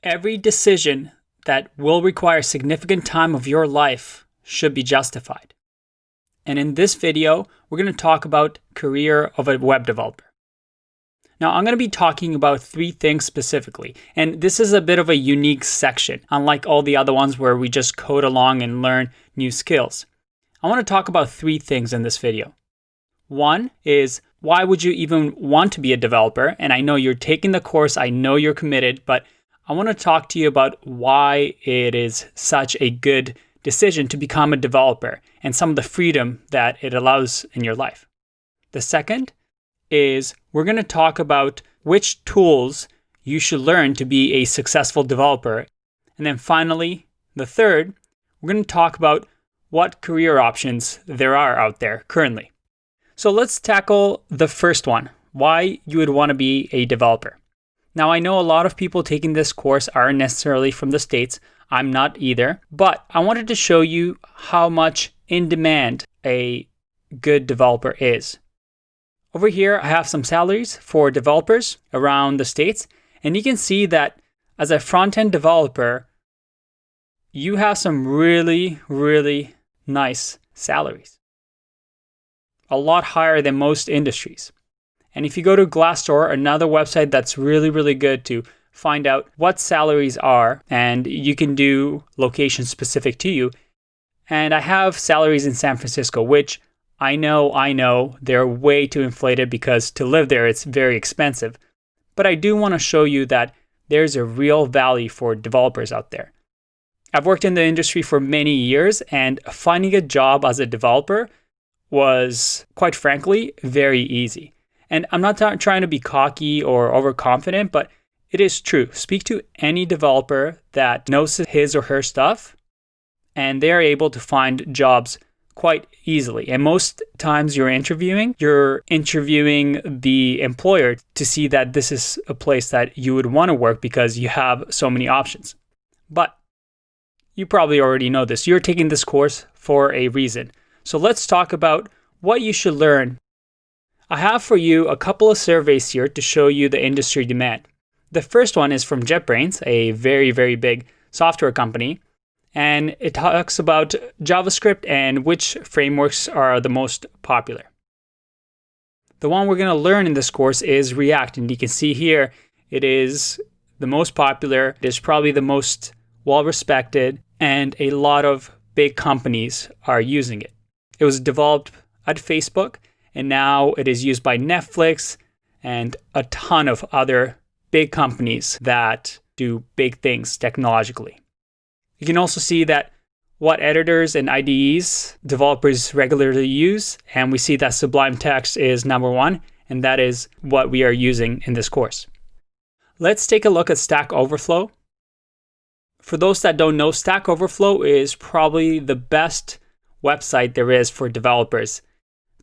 Every decision that will require significant time of your life should be justified. And in this video, we're going to talk about career of a web developer. Now, I'm going to be talking about 3 things specifically, and this is a bit of a unique section, unlike all the other ones where we just code along and learn new skills. I want to talk about 3 things in this video. One is, why would you even want to be a developer? And I know you're taking the course, I know you're committed, but I want to talk to you about why it is such a good decision to become a developer and some of the freedom that it allows in your life. The second is we're going to talk about which tools you should learn to be a successful developer. And then finally, the third, we're going to talk about what career options there are out there currently. So let's tackle the first one, why you would want to be a developer. Now, I know a lot of people taking this course aren't necessarily from the States. I'm not either, but I wanted to show you how much in demand a good developer is. Over here, I have some salaries for developers around the States, and you can see that as a front-end developer, you have some really, really nice salaries. A lot higher than most industries. And if you go to Glassdoor, another website that's really, really good to find out what salaries are, and you can do location specific to you. And I have salaries in San Francisco, which I know, they're way too inflated because to live there, it's very expensive. But I do want to show you that there's a real value for developers out there. I've worked in the industry for many years, and finding a job as a developer was, quite frankly, very easy. And I'm not trying to be cocky or overconfident, but it is true. Speak to any developer that knows his or her stuff, and they're able to find jobs quite easily. And most times you're interviewing the employer to see that this is a place that you would want to work because you have so many options. But you probably already know this. You're taking this course for a reason. So let's talk about what you should learn. I have for you a couple of surveys here to show you the industry demand. The first one is from JetBrains, a very, very big software company. And it talks about JavaScript and which frameworks are the most popular. The one we're going to learn in this course is React. And you can see here, it is the most popular. It is probably the most well-respected. And a lot of big companies are using it. It was developed at Facebook. And now it is used by Netflix and a ton of other big companies that do big things technologically. You can also see that what editors and IDEs developers regularly use, and we see that Sublime Text is number 1, and that is what we are using in this course. Let's take a look at Stack Overflow. For those that don't know, Stack Overflow is probably the best website there is for developers.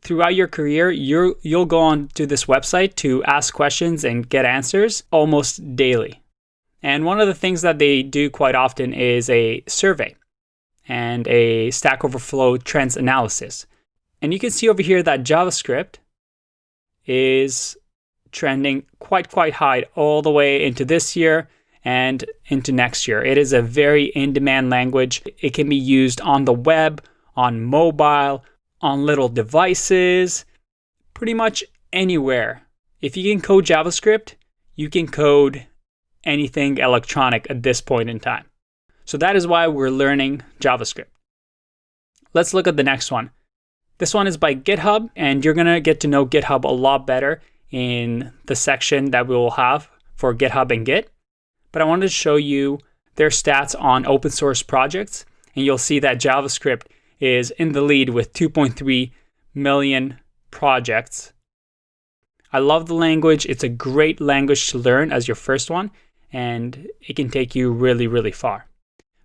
Throughout your career, you'll go on to this website to ask questions and get answers almost daily. And one of the things that they do quite often is a survey and a Stack Overflow trends analysis. And you can see over here that JavaScript is trending quite high all the way into this year and into next year. It is a very in-demand language. It can be used on the web, on mobile, on little devices, pretty much anywhere. If you can code JavaScript, you can code anything electronic at this point in time. So that is why we're learning JavaScript. Let's look at the next one. This one is by GitHub, and you're going to get to know GitHub a lot better in the section that we will have for GitHub and Git. But I wanted to show you their stats on open source projects, and you'll see that JavaScript is in the lead with 2.3 million projects. I love the language. It's a great language to learn as your first one, and it can take you really, really far.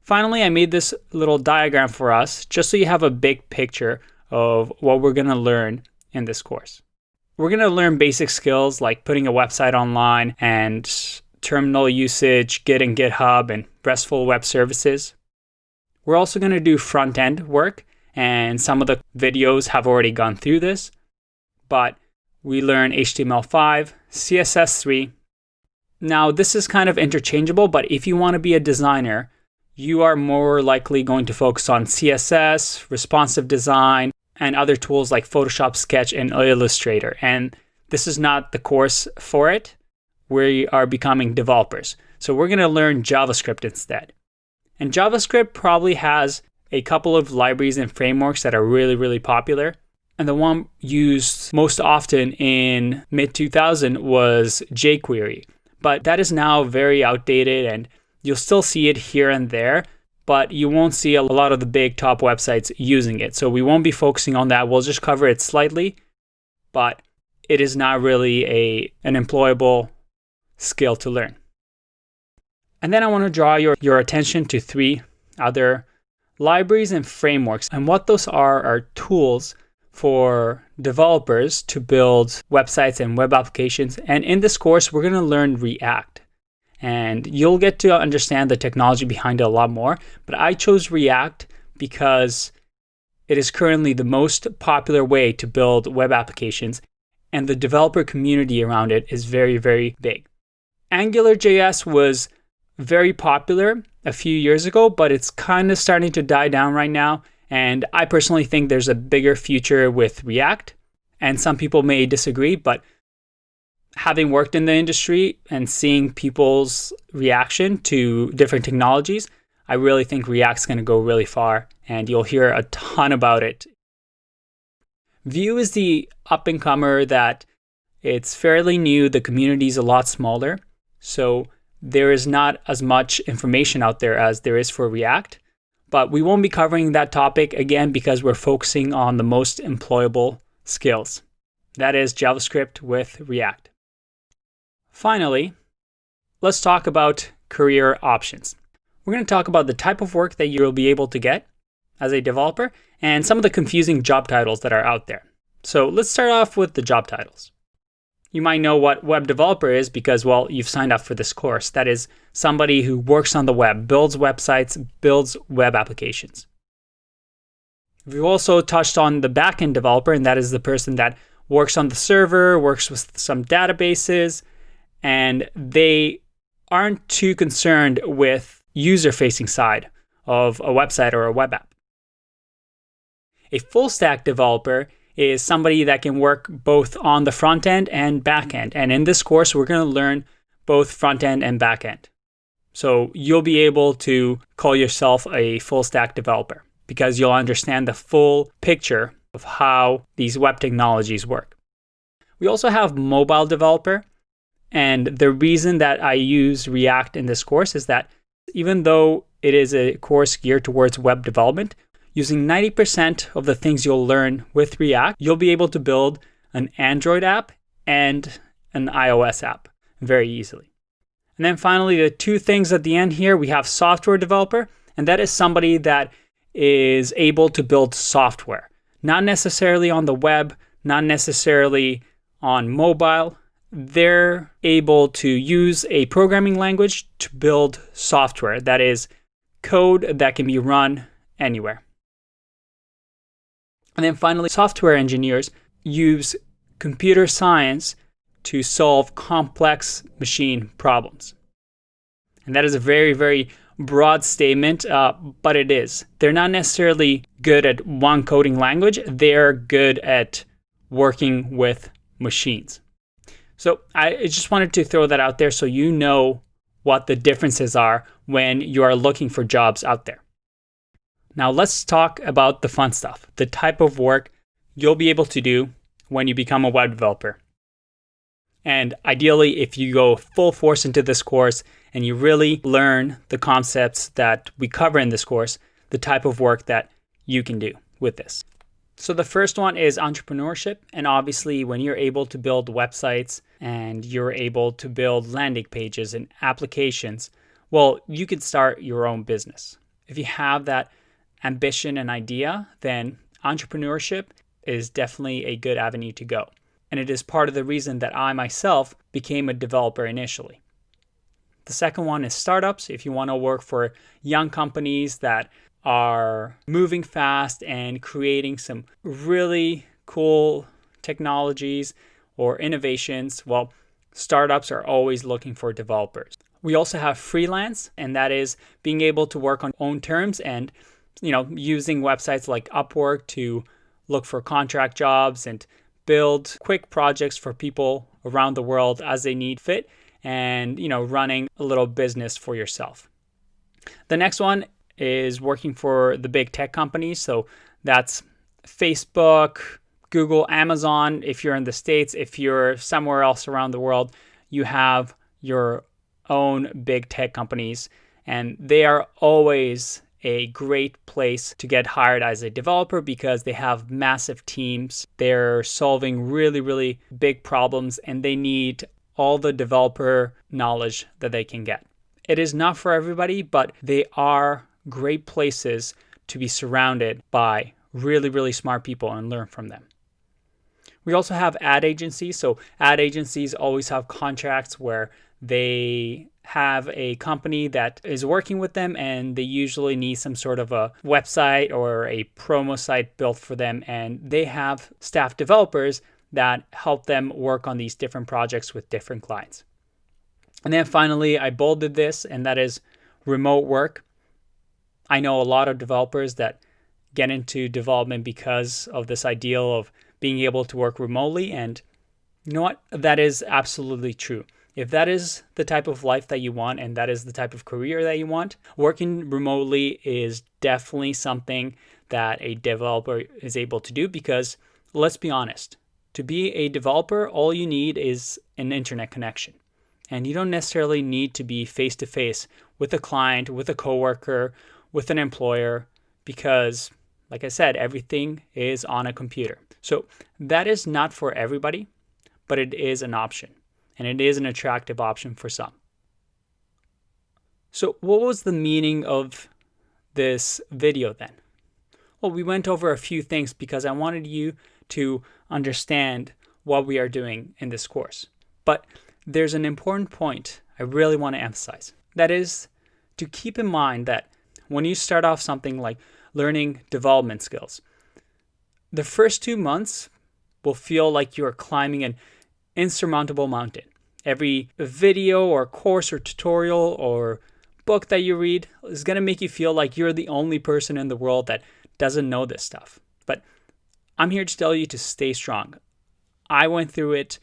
Finally, I made this little diagram for us just so you have a big picture of what we're going to learn in this course. We're going to learn basic skills like putting a website online and terminal usage, Git and GitHub, and RESTful web services. We're also going to do front-end work, and some of the videos have already gone through this, but we learn HTML5, CSS3, Now, this is kind of interchangeable, but if you want to be a designer, you are more likely going to focus on CSS, responsive design, and other tools like Photoshop, Sketch, and Illustrator. And this is not the course for it. We are becoming developers. So we're going to learn JavaScript instead. And JavaScript probably has a couple of libraries and frameworks that are really, really popular. And the one used most often in mid-2000 was jQuery. But that is now very outdated, and you'll still see it here and there, but you won't see a lot of the big top websites using it. So we won't be focusing on that. We'll just cover it slightly, but it is not really an employable skill to learn. And then I want to draw your attention to 3 other libraries and frameworks. And what those are tools for developers to build websites and web applications. And in this course, we're going to learn React. And you'll get to understand the technology behind it a lot more. But I chose React because it is currently the most popular way to build web applications. And the developer community around it is very, very big. AngularJS was very popular a few years ago, but it's kind of starting to die down right now. And I personally think there's a bigger future with React. And some people may disagree, but having worked in the industry and seeing people's reaction to different technologies, I really think React's going to go really far, and you'll hear a ton about it. Vue is the up-and-comer that it's fairly new. The community is a lot smaller, so there is not as much information out there as there is for React. But we won't be covering that topic again because we're focusing on the most employable skills. That is JavaScript with React. Finally, let's talk about career options. We're going to talk about the type of work that you'll be able to get as a developer and some of the confusing job titles that are out there. So let's start off with the job titles. You might know what web developer is because, well, you've signed up for this course. That is somebody who works on the web, builds websites, builds web applications. We've also touched on the backend developer, and that is the person that works on the server, works with some databases, and they aren't too concerned with user-facing side of a website or a web app. A full stack developer is somebody that can work both on the front end and back end. And in this course, we're going to learn both front end and back end. So you'll be able to call yourself a full stack developer because you'll understand the full picture of how these web technologies work. We also have mobile developer. And the reason that I use React in this course is that even though it is a course geared towards web development, using 90% of the things you'll learn with React, you'll be able to build an Android app and an iOS app very easily. And then finally, the 2 things at the end here, we have software developer, and that is somebody that is able to build software, not necessarily on the web, not necessarily on mobile. They're able to use a programming language to build software, that is code that can be run anywhere. And then finally, software engineers use computer science to solve complex machine problems. And that is a very, very broad statement, but it is. They're not necessarily good at one coding language. They're good at working with machines. So I just wanted to throw that out there so you know what the differences are when you are looking for jobs out there. Now let's talk about the fun stuff, the type of work you'll be able to do when you become a web developer. And ideally, if you go full force into this course and you really learn the concepts that we cover in this course, the type of work that you can do with this. So the first one is entrepreneurship. And obviously, when you're able to build websites and you're able to build landing pages and applications, well, you can start your own business. If you have that ambition and idea, then entrepreneurship is definitely a good avenue to go. And it is part of the reason that I myself became a developer initially. The second one is startups. If you want to work for young companies that are moving fast and creating some really cool technologies or innovations, well, startups are always looking for developers. We also have freelance, and that is being able to work on own terms and using websites like Upwork to look for contract jobs and build quick projects for people around the world as they need fit, and running a little business for yourself. The next one is working for the big tech companies. So that's Facebook, Google, Amazon. If you're in the States, if you're somewhere else around the world, you have your own big tech companies, and they are always a great place to get hired as a developer because they have massive teams. They're solving really, really big problems, and they need all the developer knowledge that they can get. It is not for everybody, but they are great places to be surrounded by really, really smart people and learn from them. We also have ad agencies. So ad agencies always have contracts where they have a company that is working with them, and they usually need some sort of a website or a promo site built for them, and they have staff developers that help them work on these different projects with different clients. And then finally, I bolded this, and that is remote work. I know a lot of developers that get into development because of this ideal of being able to work remotely, and you know what? That is absolutely true. If that is the type of life that you want and that is the type of career that you want, working remotely is definitely something that a developer is able to do, because let's be honest, to be a developer, all you need is an internet connection. And you don't necessarily need to be face-to-face with a client, with a coworker, with an employer, because, like I said, everything is on a computer. So that is not for everybody, but it is an option. And it is an attractive option for some. So what was the meaning of this video then? Well, we went over a few things because I wanted you to understand what we are doing in this course. But there's an important point I really want to emphasize. That is to keep in mind that when you start off something like learning development skills, the first 2 months will feel like you are climbing an insurmountable mountain. Every video or course or tutorial or book that you read is going to make you feel like you're the only person in the world that doesn't know this stuff. But I'm here to tell you to stay strong. I went through it.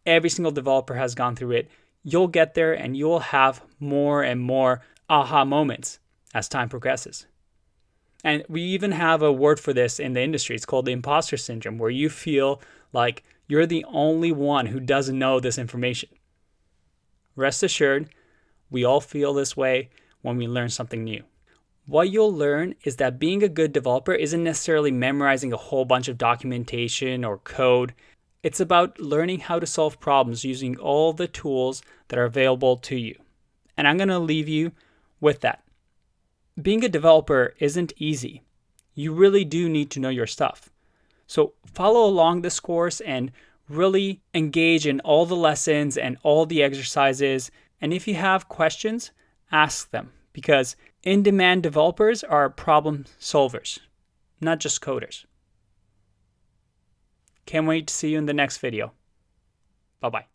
Every single developer has gone through it. You'll get there, and you'll have more and more aha moments as time progresses. And we even have a word for this in the industry. It's called the imposter syndrome, where you feel like you're the only one who doesn't know this information. Rest assured, we all feel this way when we learn something new. What you'll learn is that being a good developer isn't necessarily memorizing a whole bunch of documentation or code. It's about learning how to solve problems using all the tools that are available to you. And I'm going to leave you with that. Being a developer isn't easy. You really do need to know your stuff. So follow along this course and really engage in all the lessons and all the exercises. And if you have questions, ask them, because in-demand developers are problem solvers, not just coders. Can't wait to see you in the next video. Bye-bye.